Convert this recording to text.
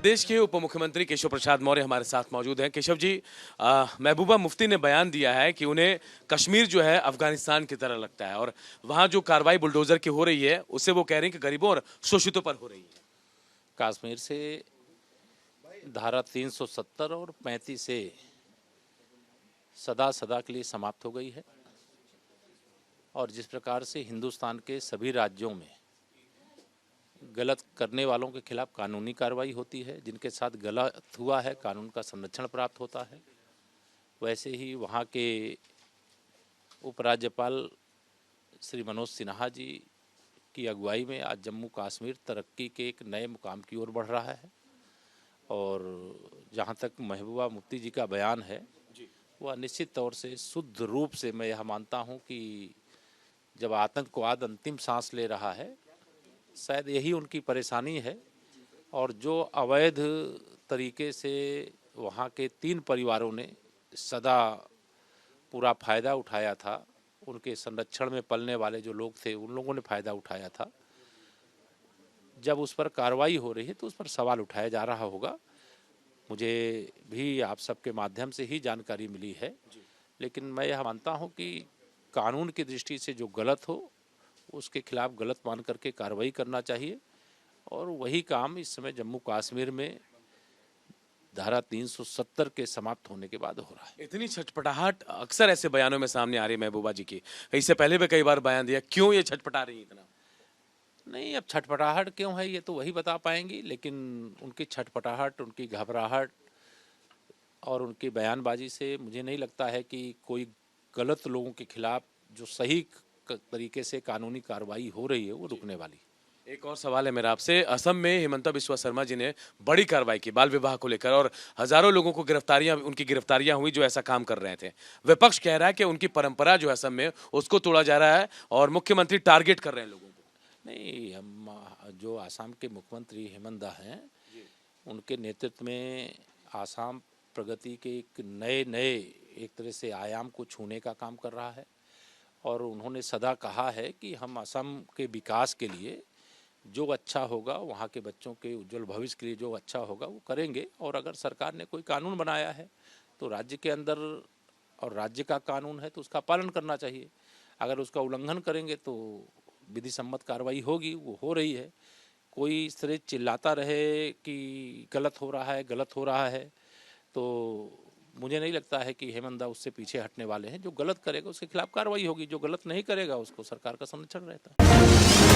देश के उप मुख्यमंत्री केशव प्रसाद मौर्य हमारे साथ मौजूद हैं। केशव जी, महबूबा मुफ्ती ने बयान दिया है कि उन्हें कश्मीर जो है अफगानिस्तान की तरह लगता है और वहां जो कार्रवाई बुलडोजर की हो रही है उससे वो कह रहे हैं कि गरीबों और शोषितों पर हो रही है। कश्मीर से धारा 370 और 35 से सदा सदा के लिए समाप्त हो गई है और जिस प्रकार से हिंदुस्तान के सभी राज्यों में गलत करने वालों के खिलाफ कानूनी कार्रवाई होती है, जिनके साथ गलत हुआ है कानून का संरक्षण प्राप्त होता है, वैसे ही वहाँ के उपराज्यपाल श्री मनोज सिन्हा जी की अगुवाई में आज जम्मू कश्मीर तरक्की के एक नए मुकाम की ओर बढ़ रहा है। और जहाँ तक महबूबा मुफ्ती जी का बयान है वह निश्चित तौर से शुद्ध रूप से मैं यह मानता हूँ कि जब आतंकवाद अंतिम सांस ले रहा है शायद यही उनकी परेशानी है। और जो अवैध तरीके से वहाँ के 3 परिवारों ने सदा पूरा फ़ायदा उठाया था, उनके संरक्षण में पलने वाले जो लोग थे उन लोगों ने फ़ायदा उठाया था, जब उस पर कार्रवाई हो रही है तो उस पर सवाल उठाया जा रहा होगा। मुझे भी आप सबके माध्यम से ही जानकारी मिली है, लेकिन मैं यह मानता हूँ कि कानून की दृष्टि से जो गलत हो उसके खिलाफ गलत मान करके कार्रवाई करना चाहिए। और वही काम इस समय जम्मू कश्मीर में धारा 370 के समाप्त होने के बाद हो रहा है। इतनी छटपटाहट अक्सर ऐसे बयानों में सामने आ रही है महबूबा जी की, इससे पहले भी कई बार बयान दिया, क्यों ये छटपटा रही है इतना? नहीं, अब छटपटाहट क्यों है ये तो वही बता पाएंगी, लेकिन उनकी छटपटाहट, उनकी घबराहट और उनकी बयानबाजी से मुझे नहीं लगता है कि कोई गलत लोगों के खिलाफ जो सही तरीके से कानूनी कार्रवाई हो रही है वो रुकने वाली। एक और सवाल है मेरा आपसे। असम में हिमंता बिस्वा शर्मा जी ने बड़ी कार्रवाई की बाल विवाह को लेकर और हजारों लोगों को उनकी गिरफ्तारियां हुई जो ऐसा काम कर रहे थे। विपक्ष कह रहा है कि उनकी परंपरा जो है असम में उसको तोड़ा जा रहा है और मुख्यमंत्री टारगेट कर रहे हैं लोगों को। नहीं, हम जो आसाम के मुख्यमंत्री हेमंत हैं उनके नेतृत्व में आसाम प्रगति के एक नए एक तरह से आयाम को छूने का काम कर रहा है। और उन्होंने सदा कहा है कि हम असम के विकास के लिए जो अच्छा होगा, वहाँ के बच्चों के उज्जवल भविष्य के लिए जो अच्छा होगा वो करेंगे। और अगर सरकार ने कोई कानून बनाया है तो राज्य के अंदर और राज्य का कानून है तो उसका पालन करना चाहिए। अगर उसका उल्लंघन करेंगे तो विधि सम्मत कार्रवाई होगी, वो हो रही है। कोई इस तरह चिल्लाता रहे कि गलत हो रहा है, गलत हो रहा है, तो मुझे नहीं लगता है कि हेमंत उससे पीछे हटने वाले हैं। जो गलत करेगा उसके खिलाफ कार्रवाई होगी, जो गलत नहीं करेगा उसको सरकार का संरक्षण रहता है।